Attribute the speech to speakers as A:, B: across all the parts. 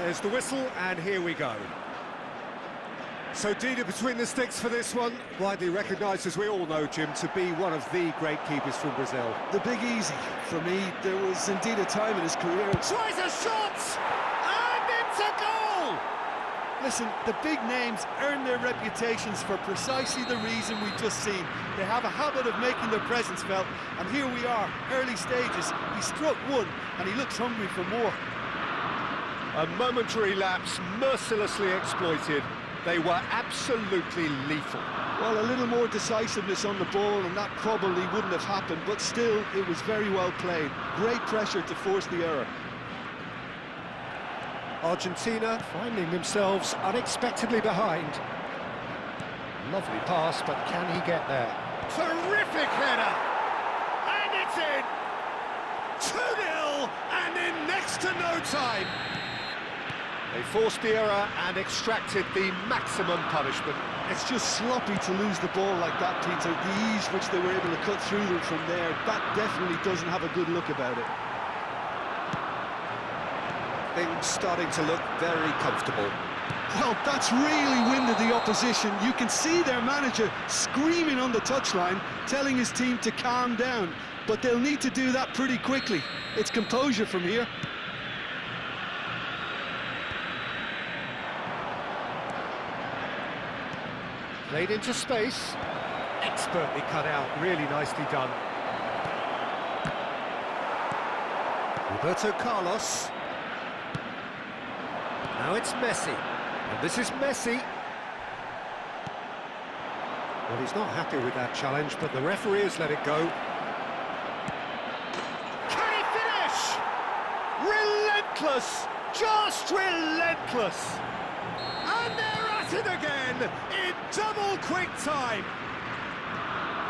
A: There's the whistle, and here we go. So Dida between the sticks for this one, widely recognised, as we all know, Jim, to be one of the great keepers from Brazil.
B: The big easy. For me, there was indeed a time in his career.
A: Tries a shot! And it's a goal!
B: Listen, the big names earn their reputations for precisely the reason we've just seen. They have a habit of making their presence felt, and here we are, early stages. He struck one, and he looks hungry for more.
A: A momentary lapse, mercilessly exploited. They were absolutely lethal.
B: Well, a little more decisiveness on the ball, and that probably wouldn't have happened, but still, it was very well played. Great pressure to force the error.
A: Argentina finding themselves unexpectedly behind. Lovely pass, but can he get there? Terrific header! And it's in! 2-0, and in next to no time! They forced the error and extracted the maximum punishment.
B: It's just sloppy to lose the ball like that, Peter. The ease which they were able to cut through them from there, that definitely doesn't have a good look about it.
A: Things starting to look very comfortable.
B: Well, that's really winded the opposition. You can see their manager screaming on the touchline, telling his team to calm down. But they'll need to do that pretty quickly. It's composure from here.
A: Played into space. Expertly cut out, really nicely done. Roberto Carlos. Now it's Messi. And this is Messi. Well, he's not happy with that challenge, but the referee has let it go. Can he finish? Relentless! Just relentless! And they're at it again in double quick time.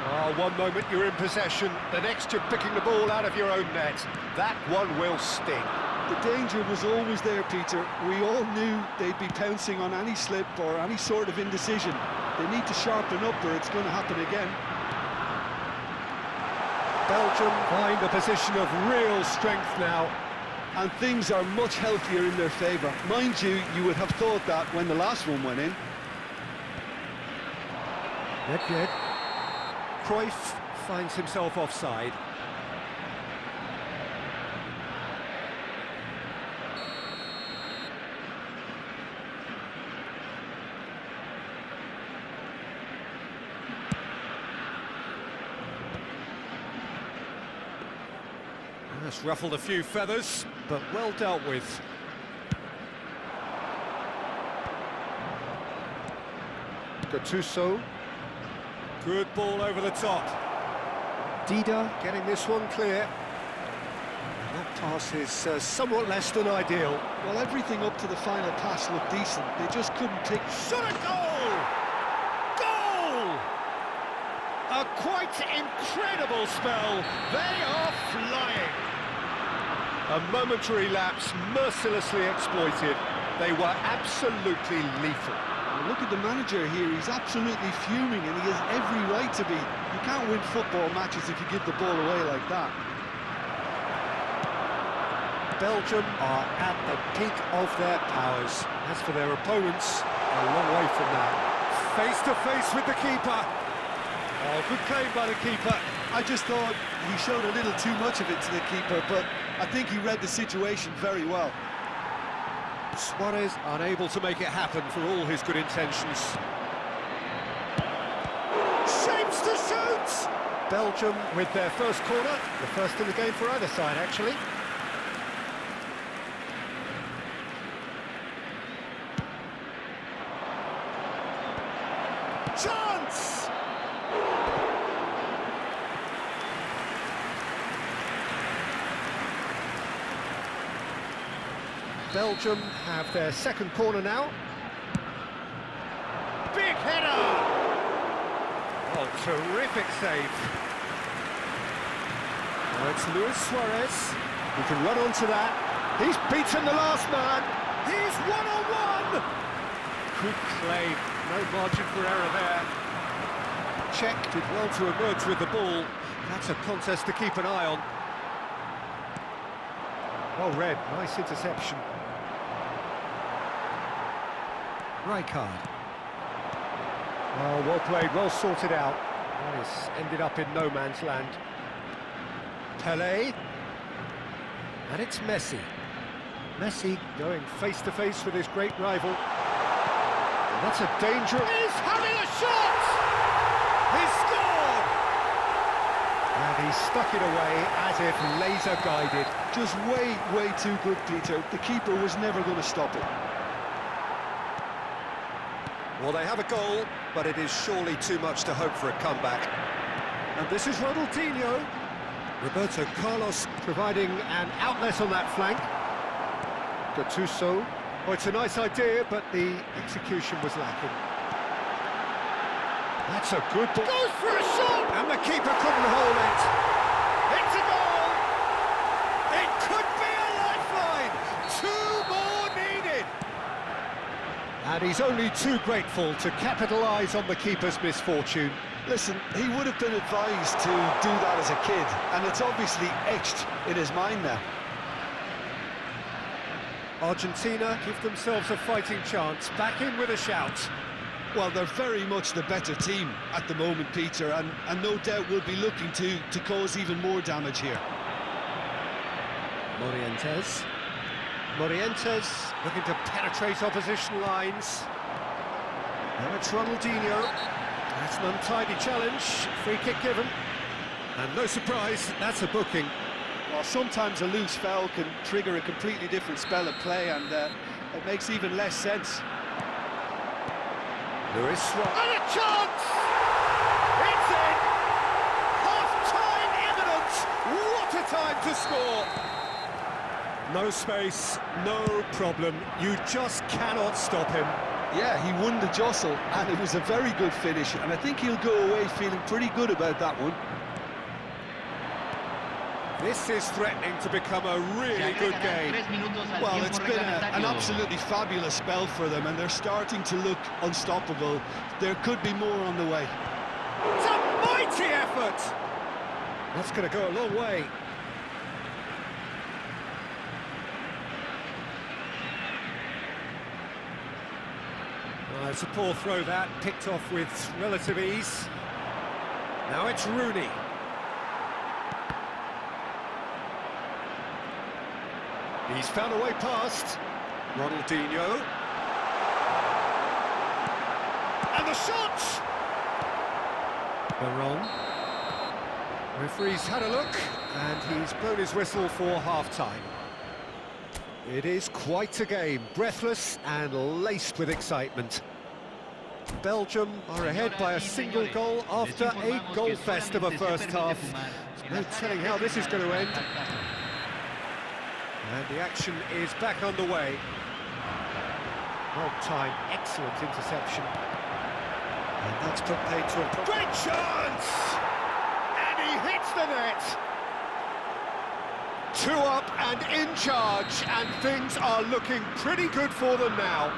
A: Oh, one moment you're in possession, the next you're picking the ball out of your own net. That one will sting.
B: The danger was always there, Peter. We all knew they'd be pouncing on any slip or any sort of indecision. They need to sharpen up or it's going to happen again.
A: Belgium find a position of real strength now.
B: And things are much healthier in their favour. Mind you, you would have thought that when the last one went in.
A: Nedved. Cruyff finds himself offside. That's ruffled a few feathers, but well dealt with. Gattuso. Good ball over the top. Dida getting this one clear. That pass is somewhat less than ideal.
B: Well, everything up to the final pass looked decent. They just couldn't take...
A: Shot a goal! Goal! A quite incredible spell. They are flying. A momentary lapse, mercilessly exploited. They were absolutely lethal.
B: Well, look at the manager here, he's absolutely fuming and he has every right to be. You can't win football matches if you give the ball away like that.
A: Belgium are at the peak of their powers. As for their opponents, a long way from that. Face to face with the keeper. Oh, good claim by the keeper.
B: I just thought he showed a little too much of it to the keeper, but I think he read the situation very well.
A: Suarez unable to make it happen for all his good intentions. Shapes to shoot! Belgium with their first corner, the first in the game for either side, actually. Chance! Belgium have their second corner now. Big header! Oh, terrific save. Now it's Luis Suarez who can run onto that. He's beaten the last man. He's one-on-one! Good claim. No margin for error there. Czech did well to emerge with the ball. That's a contest to keep an eye on. Well read, nice interception. Rijkaard. Well played, well sorted out. That has ended up in no man's land. Pelé. And it's Messi. Messi going face-to-face with his great rival. And that's a danger. He's having a shot! He's scored! And he stuck it away as if laser-guided.
B: Just way too good, Peter. The keeper was never going to stop it.
A: Well, they have a goal, but it is surely too much to hope for a comeback. And this is Ronaldinho. Roberto Carlos providing an outlet on that flank. Gattuso. Oh, it's a nice idea, but the execution was lacking. That's a good ball. Goes for a shot! And the keeper couldn't hold it. It's a goal! It could be a lifeline! Two more needed! And he's only too grateful to capitalise on the keeper's misfortune.
B: Listen, he would have been advised to do that as a kid, and it's obviously etched in his mind now.
A: Argentina give themselves a fighting chance, back in with a shout.
B: Well, they're very much the better team at the moment, Peter, and no doubt will be looking to cause even more damage here.
A: Morientes. Morientes looking to penetrate opposition lines. Now it's Ronaldinho. That's an untidy challenge, free kick given. And no surprise, that's a booking.
B: Well, sometimes a loose foul can trigger a completely different spell of play, and it makes even less sense.
A: Luis Suarez. And a chance! It's in! Half-time imminent! What a time to score! No space, no problem. You just cannot stop him.
B: Yeah, he won the jostle, and it was a very good finish, and I think he'll go away feeling pretty good about that one.
A: This is threatening to become a really good game.
B: Well, it's been an absolutely fabulous spell for them, and they're starting to look unstoppable. There could be more on the way.
A: It's a mighty effort! That's going to go a long way. It's a poor throw that, picked off with relative ease. Now it's Rooney. He's found a way past. Ronaldinho. And the shot! Baron. Referee's had a look, and he's blown his whistle for half-time. It is quite a game, breathless and laced with excitement. Belgium are ahead by a single goal after a goal fest of a first half. There's no telling how this is going to end. And the action is back underway. Well timed, excellent interception. And that's put paid to a great chance! And he hits the net! 2 up and in charge, and things are looking pretty good for them now.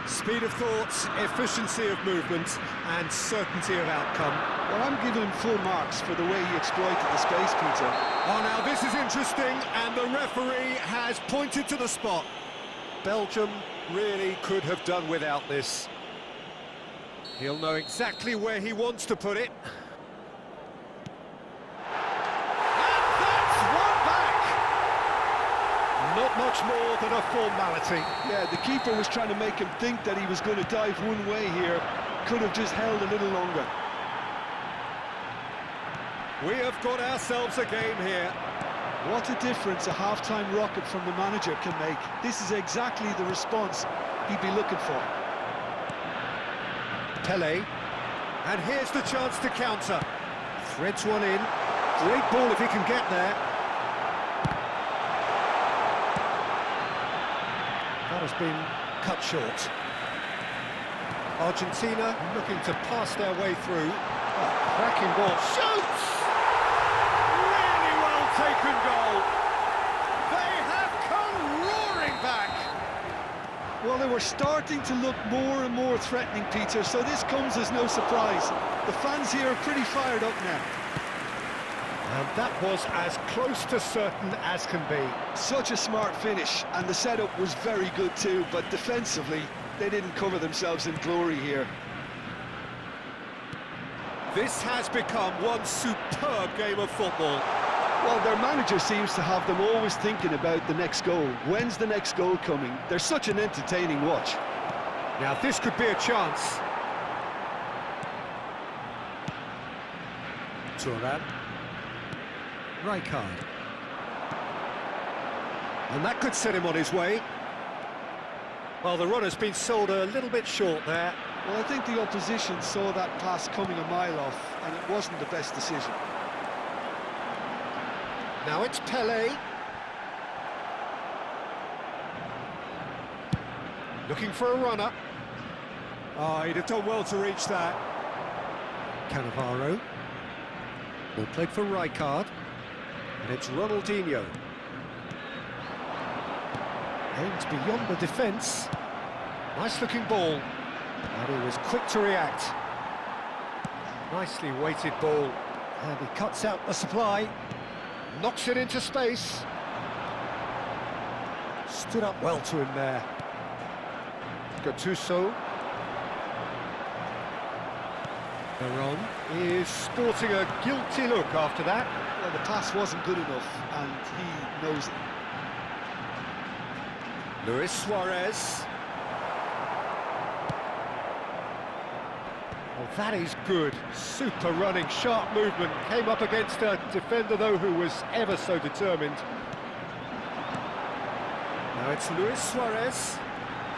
A: Speed of thought, efficiency of movement, and certainty of outcome.
B: Well, I'm giving him full marks for the way he exploited the space, Peter.
A: Oh, now this is interesting, and the referee has pointed to the spot. Belgium really could have done without this. He'll know exactly where he wants to put it. Not much more than a formality.
B: Yeah, the keeper was trying to make him think that he was going to dive one way here. Could have just held a little longer.
A: We have got ourselves a game here.
B: What a difference a half-time rocket from the manager can make. This is exactly the response he'd be looking for.
A: Pelé. And here's the chance to counter. Threads one in. Great ball if he can get there. That has been cut short. Argentina looking to pass their way through. Oh, cracking ball. Shoots! Really well taken goal. They have come roaring back.
B: Well, they were starting to look more and more threatening, Peter, so this comes as no surprise. The fans here are pretty fired up now.
A: And that was as close to certain as can be.
B: Such a smart finish, and the setup was very good too, but defensively, they didn't cover themselves in glory here.
A: This has become one superb game of football.
B: Well, their manager seems to have them always thinking about the next goal. When's the next goal coming? They're such an entertaining watch.
A: Now this could be a chance. Thuram. Rijkaard. And that could set him on his way. Well, the runner's been sold a little bit short there.
B: Well, I think the opposition saw that pass coming a mile off, and it wasn't the best decision.
A: Now it's Pelé. Looking for a runner. Oh, he'd have done well to reach that. Cannavaro. Well played for Rijkaard. And it's Ronaldinho. Aimed beyond the defence. Nice looking ball. And he was quick to react. Nicely weighted ball. And he cuts out the supply. Knocks it into space. Stood up well to him there. Gattuso. Veron is sporting a guilty look after that.
B: Well, the pass wasn't good enough, and he knows it.
A: Luis Suarez. Well, that is good. Super running, sharp movement. Came up against a defender, though, who was ever so determined. Now it's Luis Suarez.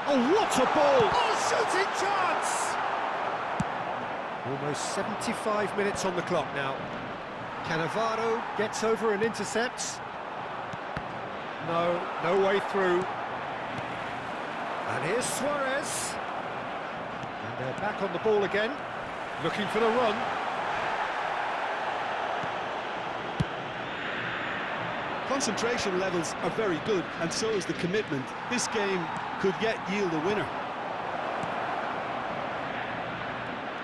A: Oh, what a ball! Oh, shooting chance! Almost 75 minutes on the clock now. Cannavaro gets over and intercepts. No way through. And here's Suarez. And they're back on the ball again, looking for the run.
B: Concentration levels are very good, and so is the commitment. This game could yet yield a winner.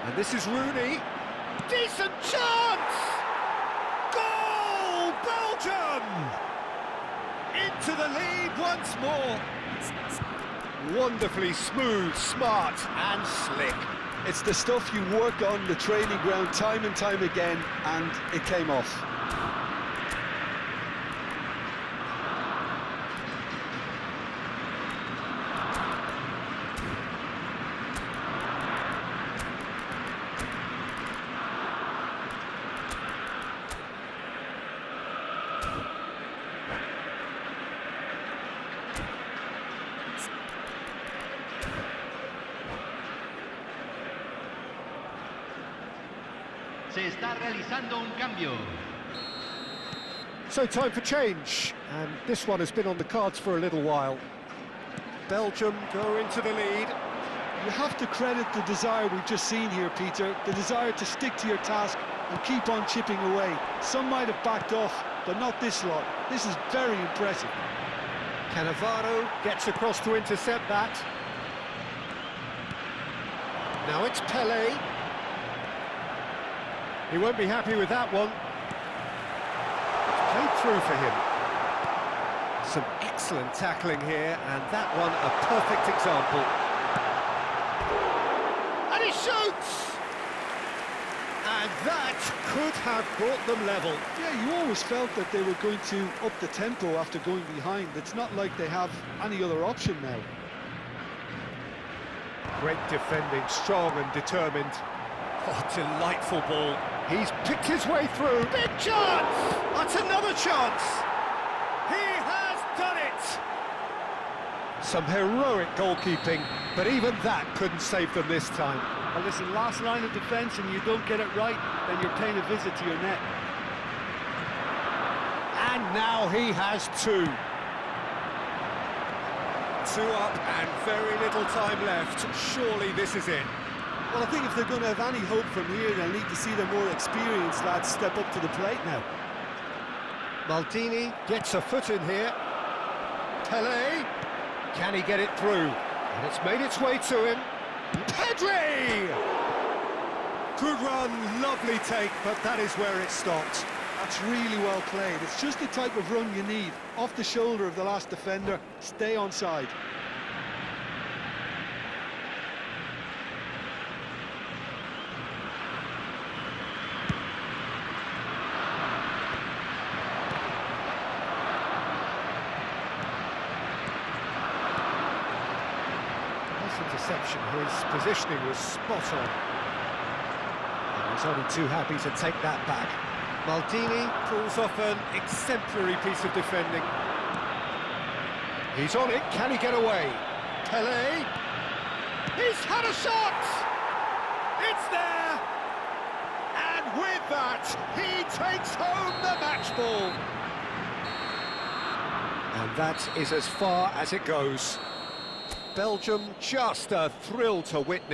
A: And this is Rooney. Decent chance! Goal! Belgium! Into the lead once more. Wonderfully smooth, smart and slick.
B: It's the stuff you work on the training ground time and time again, and it came off.
C: Se está realizando un cambio.
A: So time for change, and this one has been on the cards for a little while. Belgium go into the lead.
B: You have to credit the desire we've just seen here, Peter, the desire to stick to your task and keep on chipping away. Some might have backed off, but not this lot. This is very impressive.
A: Cannavaro gets across to intercept that. Now it's Pelé. He won't be happy with that one. It's played through for him. Some excellent tackling here, and that one a perfect example. And he shoots! And that could have brought them level.
B: Yeah, you always felt that they were going to up the tempo after going behind. It's not like they have any other option now.
A: Great defending, strong and determined. Oh, delightful ball. He's picked his way through. Big chance! That's another chance! He has done it! Some heroic goalkeeping, but even that couldn't save them this time.
B: Well, listen, last line of defence and you don't get it right, then you're paying a visit to your net.
A: And now he has two. Two up and very little time left. Surely this is it.
B: Well, I think if they're going to have any hope from here, they'll need to see their more experienced lads step up to the plate now.
A: Maldini gets a foot in here. Pelé, can he get it through? And it's made its way to him. Pedri! Good run, lovely take, but that is where it stopped.
B: That's really well played. It's just the type of run you need. Off the shoulder of the last defender, stay onside.
A: interception. His positioning was spot on. And he's only too happy to take that back. Maldini pulls off an exemplary piece of defending. He's on it, can he get away? Pelé! He's had a shot! It's there! And with that, he takes home the match ball. And that is as far as it goes. Belgium just a thrill to witness.